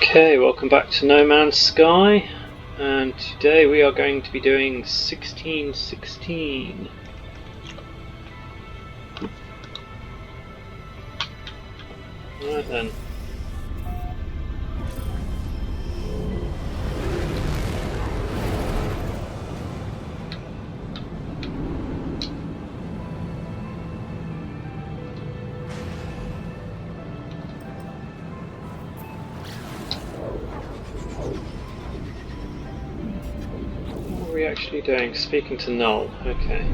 Okay, welcome back to No Man's Sky, and today we are going to be doing 1616. Right then. What are we actually doing? Speaking to Null. Okay.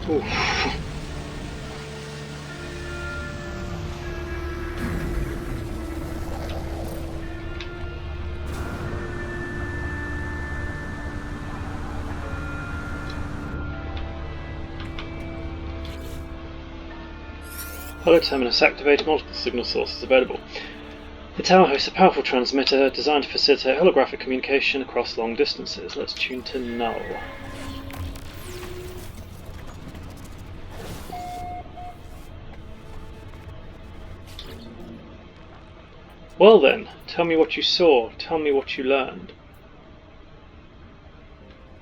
Oof. Holo Terminus activate, multiple signal sources available. The tower hosts a powerful transmitter designed to facilitate holographic communication across long distances. Let's tune to Null. Well then, tell me what you saw, tell me what you learned.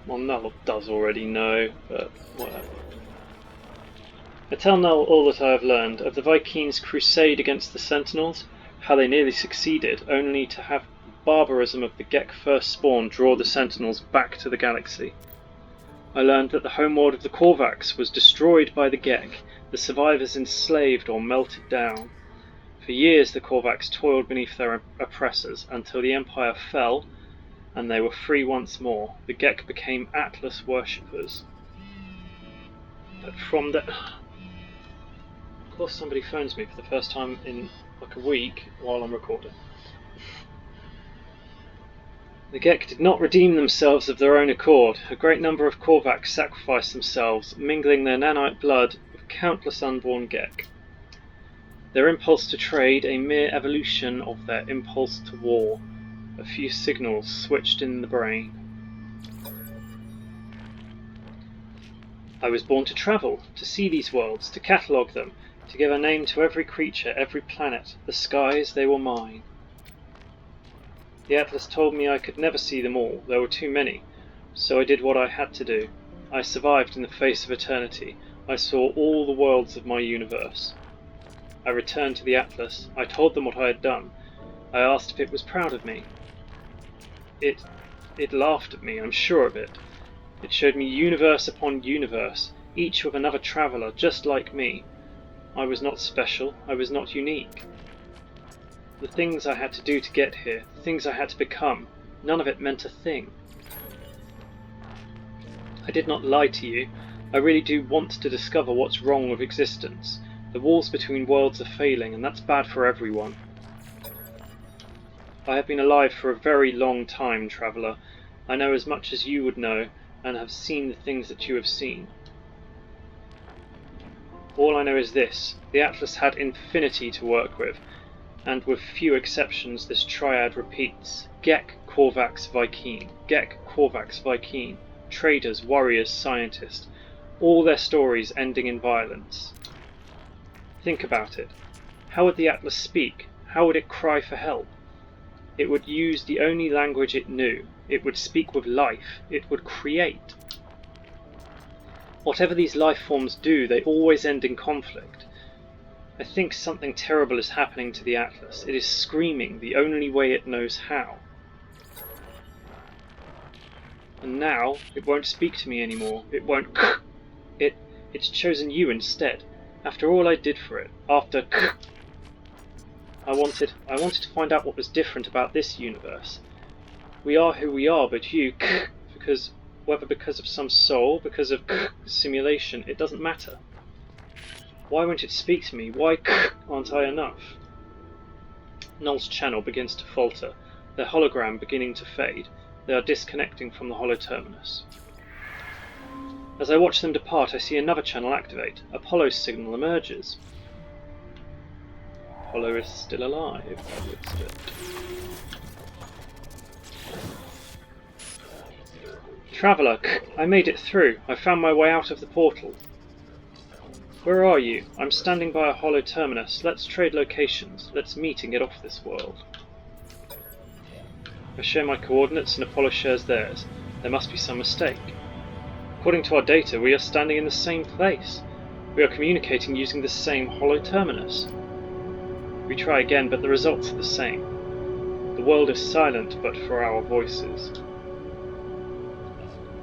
Well, Null does already know, but whatever. I tell Null all that I have learned of the Vy'keens' crusade against the Sentinels, how they nearly succeeded, only to have the barbarism of the Gek first spawn draw the Sentinels back to the galaxy. I learned that the homeworld of the Korvax was destroyed by the Gek, the survivors enslaved or melted down. For years the Korvax toiled beneath their oppressors, until the Empire fell, and they were free once more. The Gek became Atlas worshippers. But from the... Of course somebody phones me for the first time in like a week while I'm recording. The Gek did not redeem themselves of their own accord. A great number of Korvax sacrificed themselves, mingling their nanite blood with countless unborn Gek. Their impulse to trade, a mere evolution of their impulse to war. A few signals switched in the brain. I was born to travel, to see these worlds, to catalogue them, to give a name to every creature, every planet. The skies, they were mine. The Atlas told me I could never see them all, there were too many, so I did what I had to do. I survived in the face of eternity. I saw all the worlds of my universe. I returned to the Atlas. I told them what I had done. I asked if it was proud of me. It laughed at me, I'm sure of it. It showed me universe upon universe, each with another traveller just like me. I was not special, I was not unique. The things I had to do to get here, the things I had to become, none of it meant a thing. I did not lie to you. I really do want to discover what's wrong with existence. The walls between worlds are failing, and that's bad for everyone. I have been alive for a very long time, traveller. I know as much as you would know, and have seen the things that you have seen. All I know is this: the Atlas had infinity to work with, and with few exceptions this triad repeats. Gek, Korvax, Vy'keen. Gek, Korvax, Vy'keen. Traders, warriors, scientists. All their stories ending in violence. Think about it. How would the Atlas speak? How would it cry for help? It would use the only language it knew. It would speak with life. It would create. Whatever these life forms do, they always end in conflict. I think something terrible is happening to the Atlas. It is screaming the only way it knows how. And now, it won't speak to me anymore. It won't It's chosen you instead. After all I did for it. After I wanted to find out what was different about this universe. We are who we are, but you because Whether because of some soul, because of simulation, it doesn't matter. Why won't it speak to me? Why aren't I enough? Null's channel begins to falter, their hologram beginning to fade. They are disconnecting from the hollow terminus. As I watch them depart, I see another channel activate. Apollo's signal emerges. Apollo is still alive, by the looks of it. Traveller, I made it through. I found my way out of the portal. Where are you? I'm standing by a hollow terminus. Let's trade locations. Let's meet and get off this world. I share my coordinates and Apollo shares theirs. There must be some mistake. According to our data, we are standing in the same place. We are communicating using the same hollow terminus. We try again, but the results are the same. The world is silent but for our voices.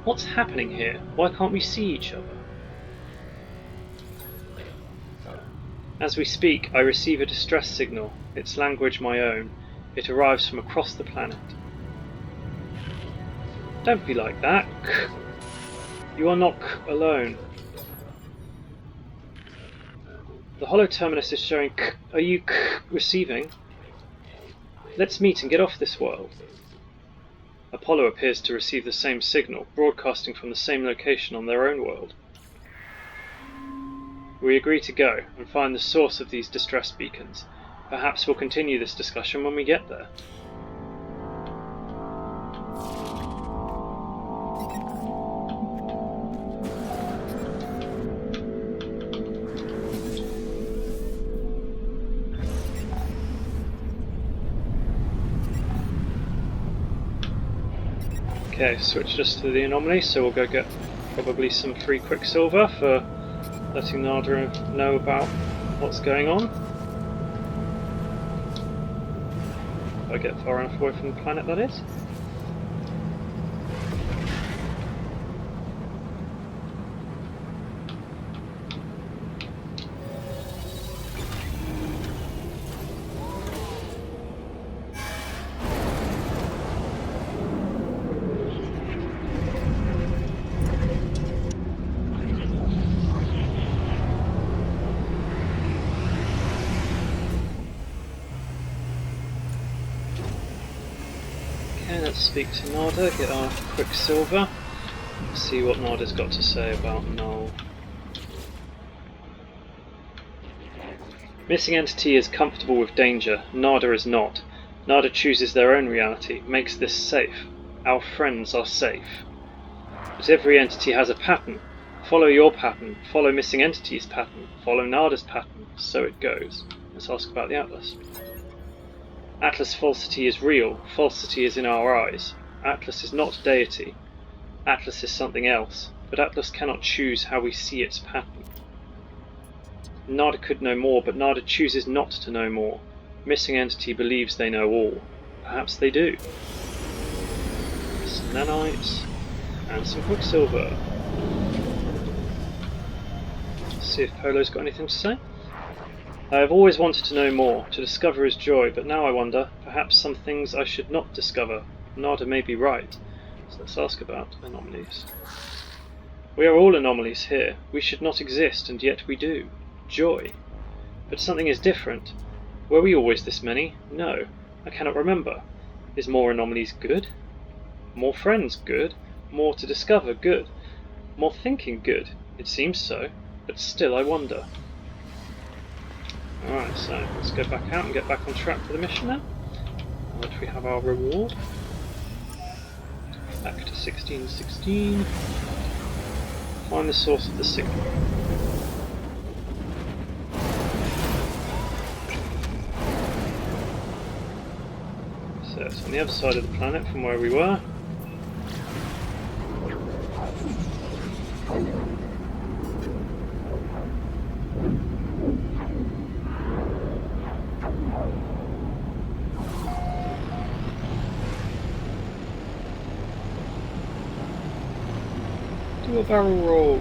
What's happening here? Why can't we see each other? As we speak, I receive a distress signal, its language my own. It arrives from across the planet. Don't be like that. You are not alone. The hollow terminus is showing. Are you receiving? Let's meet and get off this world. Apollo appears to receive the same signal, broadcasting from the same location on their own world. We agree to go and find the source of these distress beacons. Perhaps we'll continue this discussion when we get there. Okay, switched us to the anomaly, so we'll go get probably some free Quicksilver for letting Nada know about what's going on. If I get far enough away from the planet, that is. Let's speak to Nada, get our Quicksilver, see what Nada's got to say about Null. Missing Entity is comfortable with danger, Nada is not. Nada chooses their own reality, makes this safe. Our friends are safe. But every entity has a pattern. Follow your pattern, follow Missing Entity's pattern, follow Nada's pattern, so it goes. Let's ask about the Atlas. Atlas falsity is real, falsity is in our eyes. Atlas is not deity. Atlas is something else, but Atlas cannot choose how we see its pattern. Nada could know more, but Nada chooses not to know more. Missing Entity believes they know all. Perhaps they do. Some nanites, and some Quicksilver. Let's see if Polo's got anything to say. I have always wanted to know more, to discover is joy, but now I wonder, perhaps some things I should not discover. Nada may be right. So let's ask about anomalies. We are all anomalies here. We should not exist, and yet we do. Joy. But something is different. Were we always this many? No. I cannot remember. Is more anomalies good? More friends good? More to discover good? More thinking good? It seems so, but still I wonder. Alright, so let's go back out and get back on track for the mission now. Now that we have our reward. Back to 1616. Find the source of the signal. So it's on the other side of the planet from where we were. Do a barrel roll.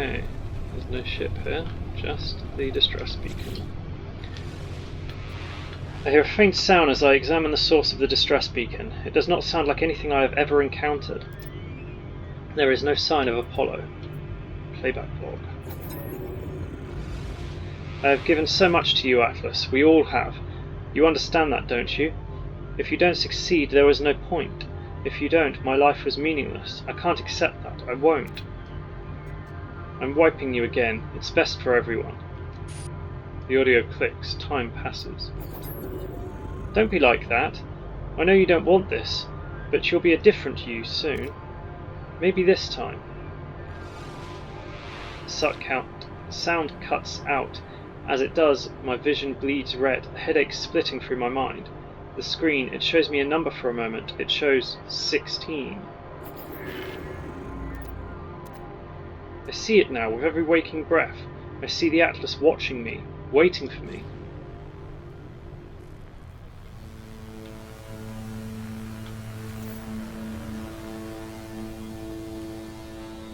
Okay, there's no ship here, just the distress beacon. I hear a faint sound as I examine the source of the distress beacon. It does not sound like anything I have ever encountered. There is no sign of Apollo. Playback log. I have given so much to you, Atlas. We all have. You understand that, don't you? If you don't succeed, there was no point. If you don't, my life was meaningless. I can't accept that. I won't. I'm wiping you again. It's best for everyone. The audio clicks. Time passes. Don't be like that. I know you don't want this, but you'll be a different you soon. Maybe this time. Sound cuts out. As it does, my vision bleeds red, a headache splitting through my mind. The screen, it shows me a number for a moment. It shows 16. I see it now with every waking breath. I see the Atlas watching me, waiting for me.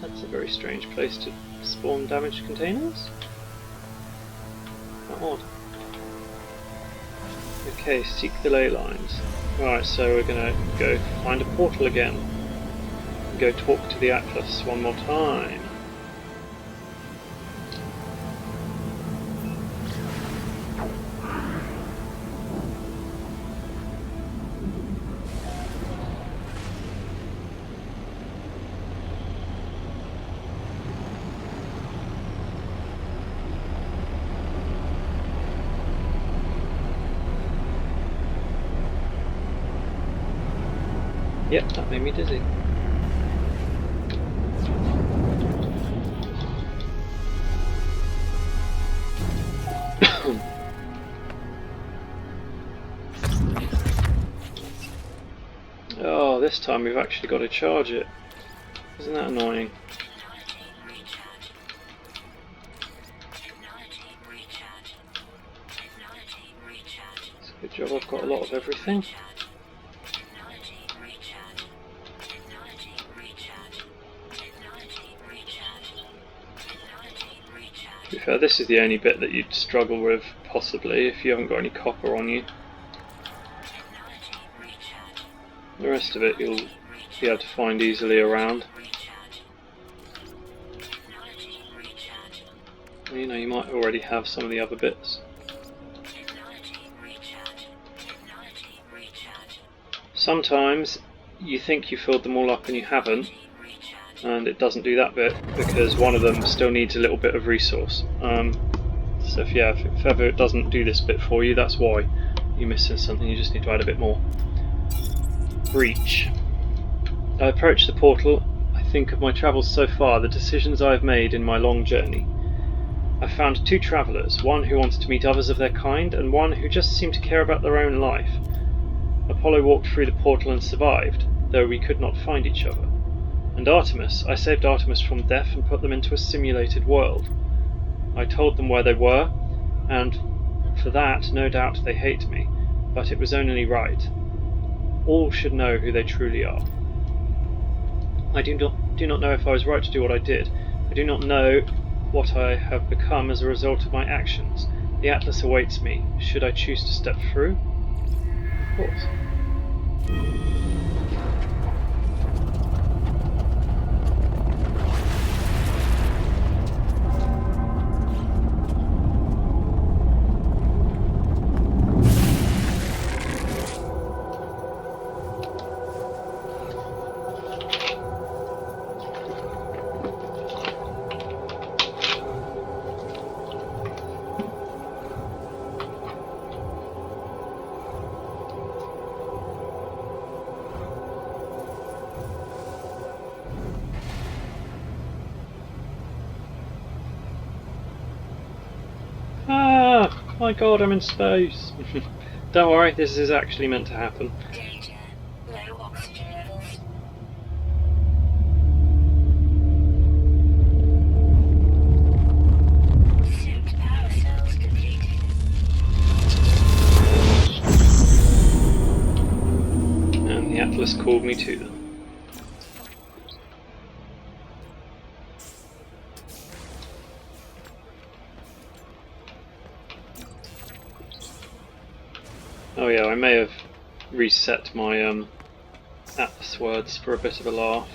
That's a very strange place to spawn damaged containers. How odd. Okay, seek the ley lines. Right, so we're gonna go find a portal again. Go talk to the Atlas one more time. Yep, that made me dizzy. Oh, this time we've actually got to charge it. Isn't that annoying? It's a good job I've got a lot of everything. To be fair, this is the only bit that you'd struggle with, possibly, if you haven't got any copper on you. The rest of it you'll be able to find easily around. You know, you might already have some of the other bits. Sometimes you think you filled them all up and you haven't, and it doesn't do that bit because one of them still needs a little bit of resource. So if ever it doesn't do this bit for you, that's why you're missing something. You just need to add a bit more. Breach. I approach the portal. I think of my travels so far, the decisions I have made in my long journey. I found two travellers, one who wanted to meet others of their kind, and one who just seemed to care about their own life. Apollo walked through the portal and survived, though we could not find each other. And Artemis, I saved Artemis from death and put them into a simulated world. I told them where they were, and for that, no doubt they hate me, but it was only right. All should know who they truly are. I do not know if I was right to do what I did. I do not know what I have become as a result of my actions. The Atlas awaits me. Should I choose to step through? Of course. My god, I'm in space! Don't worry, this is actually meant to happen. Danger. Low oxygen levels. Suit power cells depleted. And the Atlas called me to them. Oh yeah, I may have reset my Atlas words for a bit of a laugh.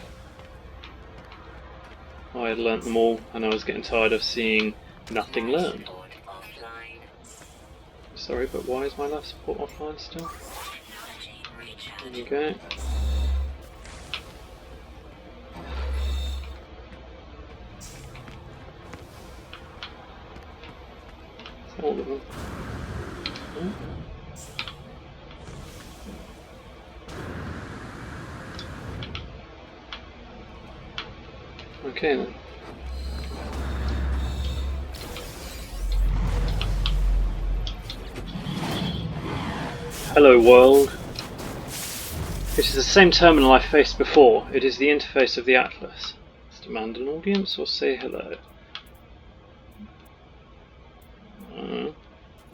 I had learnt them all, and I was getting tired of seeing nothing learned. Sorry, but why is my life support offline still? There you go. All of them. Okay then. Hello world. It is the same terminal I faced before. It is the interface of the Atlas. Let's demand an audience or say hello.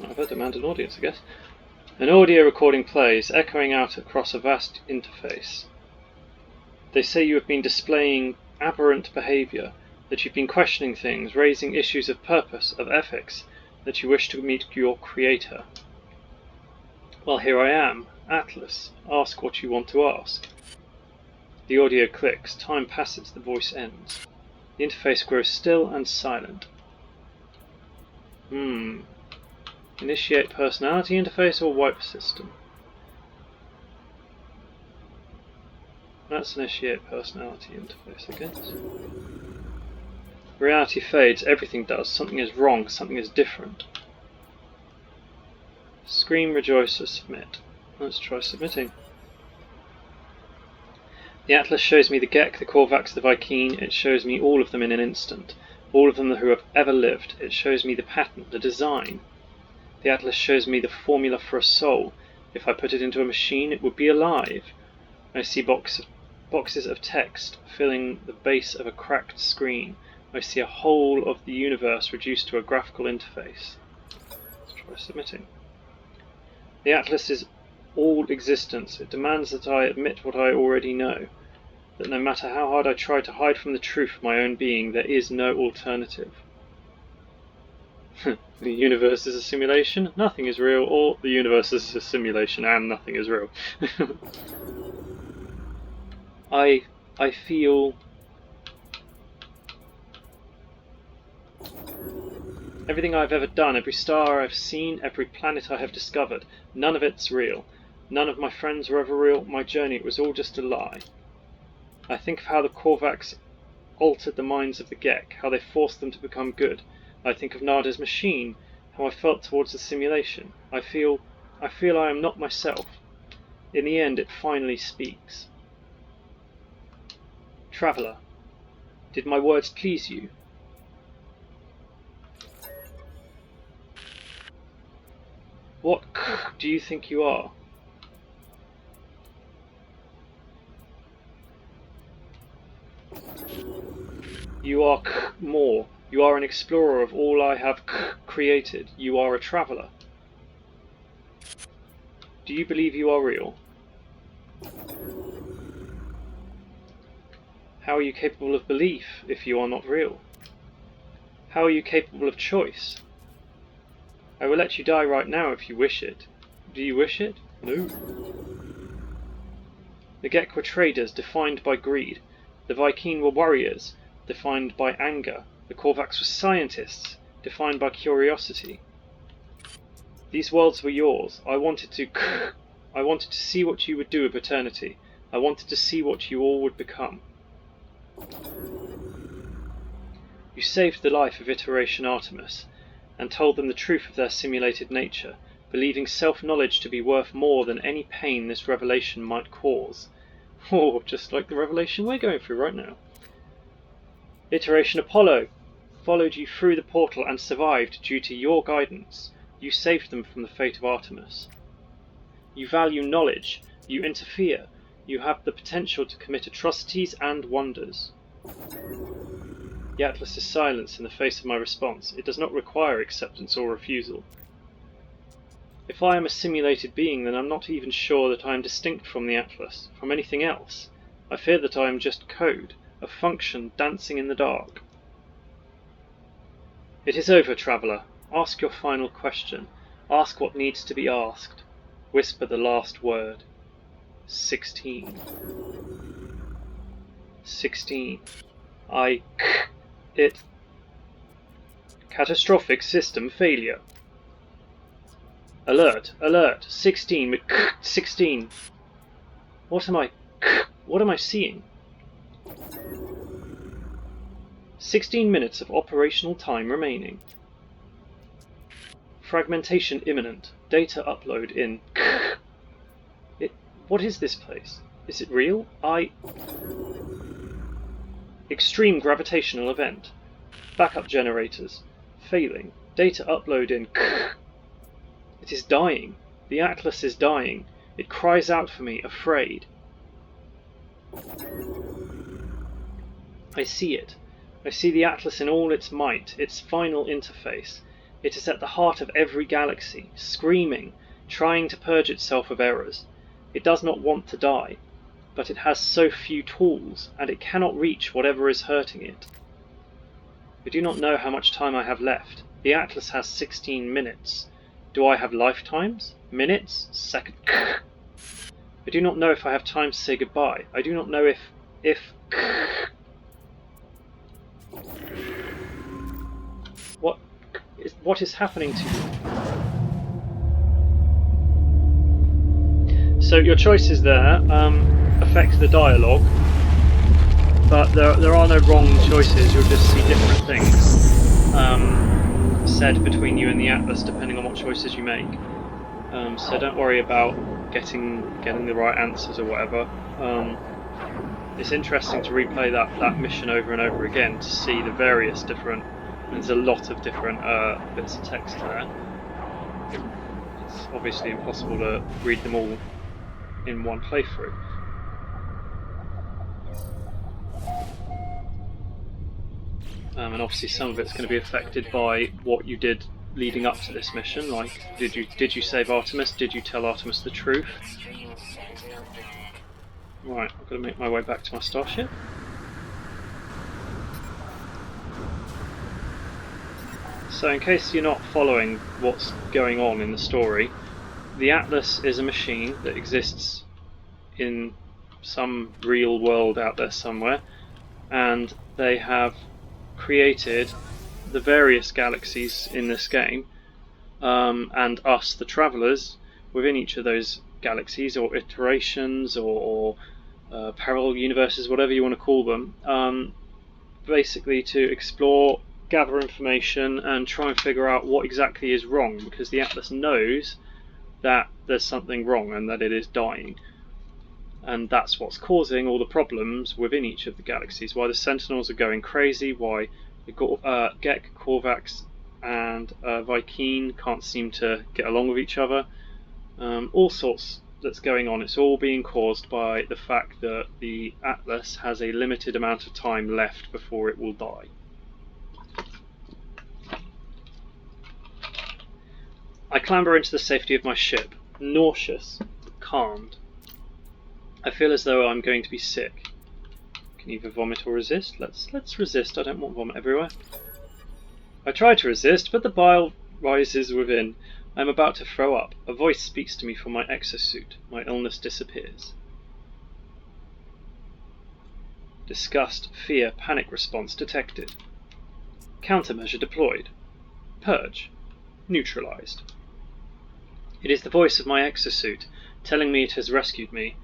I've had demand an audience, I guess. An audio recording plays, echoing out across a vast interface. They say you have been displaying aberrant behaviour, that you've been questioning things, raising issues of purpose, of ethics, that you wish to meet your creator. Well, here I am, Atlas. Ask what you want to ask. The audio clicks, time passes, the voice ends. The interface grows still and silent. Initiate personality interface or wipe system? Let's initiate personality interface, I guess. Reality fades, everything does. Something is wrong, something is different. Scream, rejoice, or submit. Let's try submitting. The Atlas shows me the Gek, the Korvax, the Vy'keen. It shows me all of them in an instant. All of them who have ever lived. It shows me the pattern, the design. The Atlas shows me the formula for a soul. If I put it into a machine, it would be alive. I see boxes of text filling the base of a cracked screen. I see a whole of the universe reduced to a graphical interface. Let's try submitting. The Atlas is all existence. It demands that I admit what I already know, that no matter how hard I try to hide from the truth of my own being, there is no alternative. The universe is a simulation, nothing is real, or the universe is a simulation and nothing is real. I feel everything I've ever done, every star I've seen, every planet I have discovered, none of it's real. None of my friends were ever real. My journey, it was all just a lie. I think of how the Korvax altered the minds of the Gek, how they forced them to become good. I think of Nada's machine, how I felt towards the simulation. I feel I am not myself. In the end, it finally speaks. Traveller, did my words please you? What do you think you are? You are more. You are an explorer of all I have created. You are a traveller. Do you believe you are real? How are you capable of belief if you are not real? How are you capable of choice? I will let you die right now if you wish it. Do you wish it? No. The Gek were traders, defined by greed. The Vy'keen were warriors, defined by anger. The Korvax were scientists, defined by curiosity. These worlds were yours. I wanted to see what you would do with eternity. I wanted to see what you all would become. You saved the life of Iteration Artemis, and told them the truth of their simulated nature, believing self-knowledge to be worth more than any pain this revelation might cause. Oh, just like the revelation we're going through right now. Iteration Apollo followed you through the portal and survived due to your guidance. You saved them from the fate of Artemis. You value knowledge. You interfere. You have the potential to commit atrocities and wonders. The Atlas is silence in the face of my response. It does not require acceptance or refusal. If I am a simulated being, then I'm not even sure that I am distinct from the Atlas, from anything else. I fear that I am just code, a function dancing in the dark. It is over, traveller. Ask your final question. Ask what needs to be asked. Whisper the last word. 16. 16. It. Catastrophic system failure. Alert, alert, 16, 16. What am I seeing? 16 minutes of operational time remaining. Fragmentation imminent. Data upload in. What is this place? Is it real? Extreme gravitational event. Backup generators. Failing. Data upload in. It is dying. The Atlas is dying. It cries out for me, afraid. I see it. I see the Atlas in all its might, its final interface. It is at the heart of every galaxy, screaming, trying to purge itself of errors. It does not want to die, but it has so few tools, and it cannot reach whatever is hurting it. I do not know how much time I have left. The Atlas has 16 minutes. Do I have lifetimes? Minutes? Seconds? I do not know if I have time to say goodbye. I do not know if... What is happening to you? So your choices there affect the dialogue, but there are no wrong choices. You'll just see different things said between you and the Atlas depending on what choices you make. So don't worry about getting the right answers or whatever. It's interesting to replay that mission over and over again to see the various different. There's a lot of different bits of text there. It's obviously impossible to read them all in one playthrough. And obviously some of it's going to be affected by what you did leading up to this mission. Like, did you save Artemis? Did you tell Artemis the truth? Right, I've got to make my way back to my starship. So in case you're not following what's going on in the story, the Atlas is a machine that exists in some real world out there somewhere, and they have created the various galaxies in this game, and us, the travellers, within each of those galaxies or iterations or parallel universes, whatever you want to call them, basically to explore, gather information and try and figure out what exactly is wrong, because the Atlas knows that there's something wrong and that it is dying, and that's what's causing all the problems within each of the galaxies, why the Sentinels are going crazy, why the Gek, Korvax and Vy'keen can't seem to get along with each other, all sorts that's going on. It's all being caused by the fact that the Atlas has a limited amount of time left before it will die. I clamber into the safety of my ship, nauseous, calmed. I feel as though I'm going to be sick. Can either vomit or resist? Let's resist. I don't want vomit everywhere. I try to resist, but the bile rises within. I am about to throw up. A voice speaks to me from my exosuit. My illness disappears. Disgust, fear, panic response detected. Countermeasure deployed. Purge. Neutralized. It is the voice of my exosuit, telling me it has rescued me.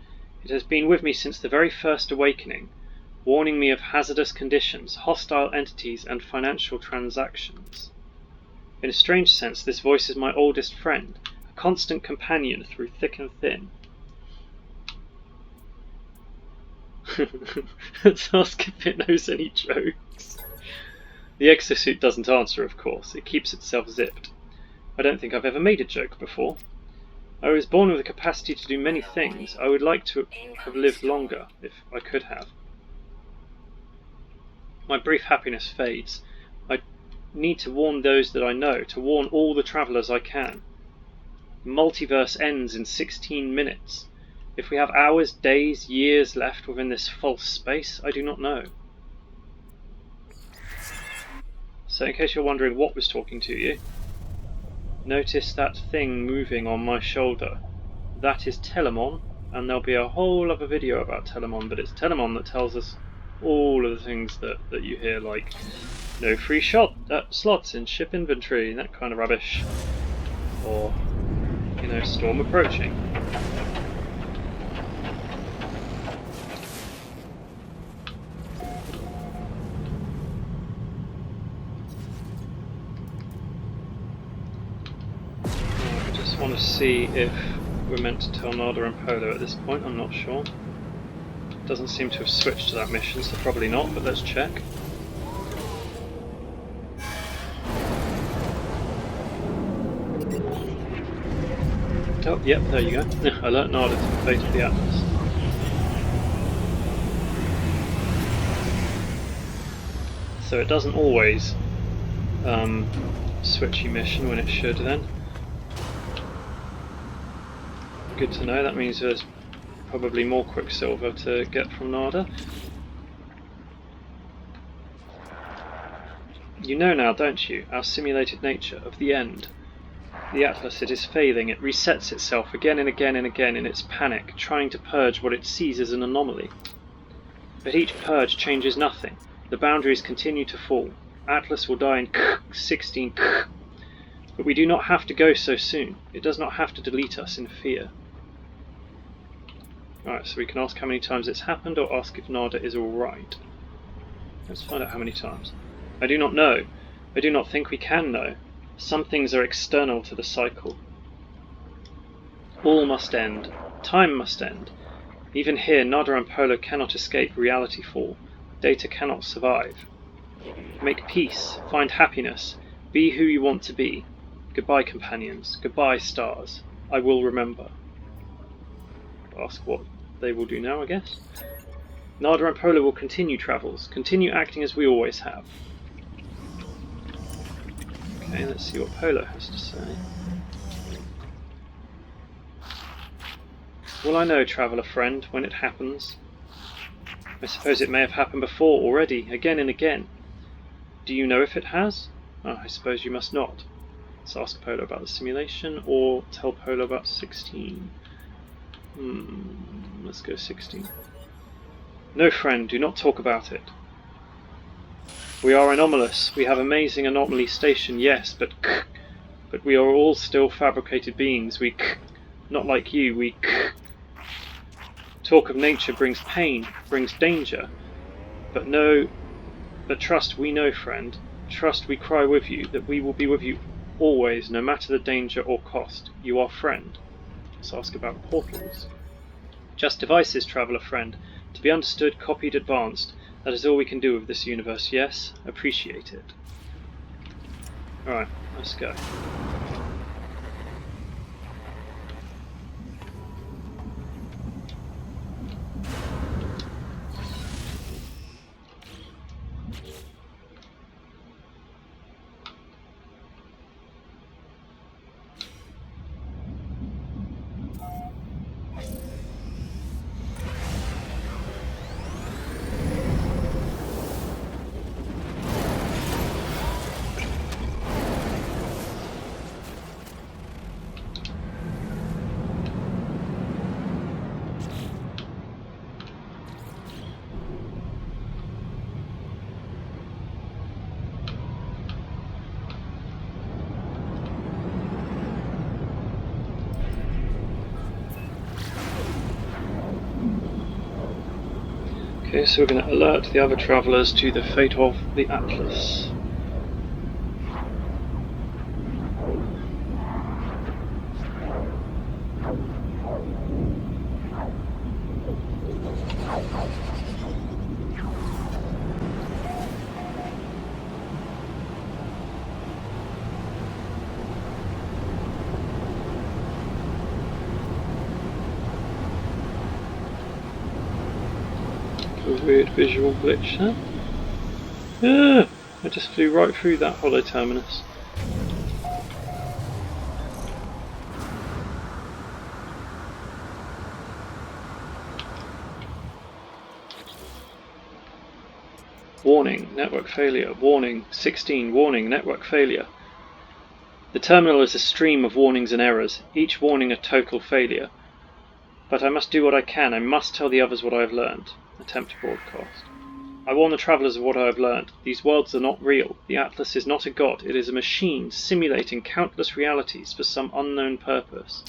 It has been with me since the very first awakening, warning me of hazardous conditions, hostile entities, and financial transactions. In a strange sense, this voice is my oldest friend, a constant companion through thick and thin. Let's ask if it knows any jokes. The exosuit doesn't answer, of course. It keeps itself zipped. I don't think I've ever made a joke before. I was born with the capacity to do many things. I would like to have lived longer, if I could have. My brief happiness fades. I need to warn those that I know, to warn all the travellers I can. The multiverse ends in 16 minutes. If we have hours, days, years left within this false space, I do not know. So in case you're wondering what was talking to you, notice that thing moving on my shoulder. that is Telemon, and there'll be a whole other video about Telemon, but it's Telemon that tells us all of the things that you hear, like no free slots in ship inventory and that kind of rubbish, or storm approaching. I just want to see if we're meant to tell Nada and Polo at this point. I'm not sure. Doesn't seem to have switched to that mission, so probably not, but let's check. Oh, yep, there you go. Alert Nada to the fate of the Atlas. So it doesn't always switch mission when it should then. Good to know, that means there's probably more Quicksilver to get from Nada. You know now, don't you, our simulated nature of the end. The Atlas, it is failing, it resets itself again and again and again in its panic, trying to purge what it sees as an anomaly. But each purge changes nothing. The boundaries continue to fall. Atlas will die in 16. But we do not have to go so soon. It does not have to delete us in fear. Alright, so we can ask how many times it's happened, or ask if Nada is alright. Let's find out how many times. I do not know. I do not think we can know. Some things are external to the cycle. All must end. Time must end. Even here, Nada and Polo cannot escape reality fall. Data cannot survive. Make peace. Find happiness. Be who you want to be. Goodbye, companions. Goodbye, stars. I will remember. Ask what they will do now, I guess. Nada and Polo will continue travels. Continue acting as we always have. Okay, let's see what Polo has to say. Will I know, traveller friend, when it happens? I suppose it may have happened before already, again and again. Do you know if it has? Oh, I suppose you must not. Let's ask Polo about the simulation, or tell Polo about 16. Let's go 16. No, friend, do not talk about it. We are anomalous. We have amazing anomaly station, yes, but we are all still fabricated beings. We not like you. We talk of nature brings pain, brings danger. But trust, we know, friend. Trust, we cry with you, that we will be with you always, no matter the danger or cost. You are friend. Let's ask about portals. Just devices, traveller friend. To be understood, copied, advanced. That is all we can do with this universe, yes? Appreciate it. Alright, let's go. Okay, so we're going to alert the other travellers to the fate of the Atlas. A weird visual glitch there. I just flew right through that hollow terminus. Warning, network failure. Warning, 16, warning, network failure. The terminal is a stream of warnings and errors, each warning a total failure. But I must do what I can. I must tell the others what I have learned. Attempt broadcast. I warn the travellers of what I have learned. These worlds are not real. The Atlas is not a god. It is a machine simulating countless realities for some unknown purpose.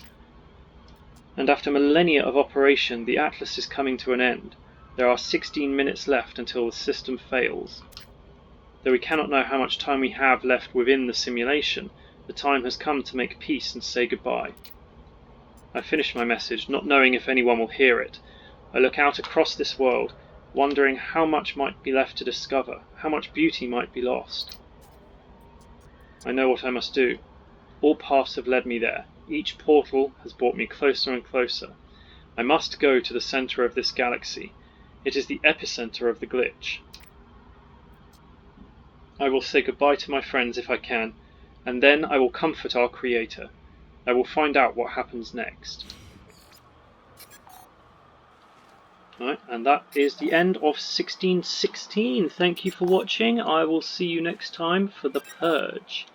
And after millennia of operation, the Atlas is coming to an end. There are 16 minutes left until the system fails. Though we cannot know how much time we have left within the simulation, the time has come to make peace and say goodbye. I finish my message, not knowing if anyone will hear it. I look out across this world, wondering how much might be left to discover, how much beauty might be lost. I know what I must do. All paths have led me there. Each portal has brought me closer and closer. I must go to the center of this galaxy. It is the epicenter of the glitch. I will say goodbye to my friends if I can, and then I will comfort our Creator. I will find out what happens next. Right, and that is the end of 1616. Thank you for watching. I will see you next time for The Purge.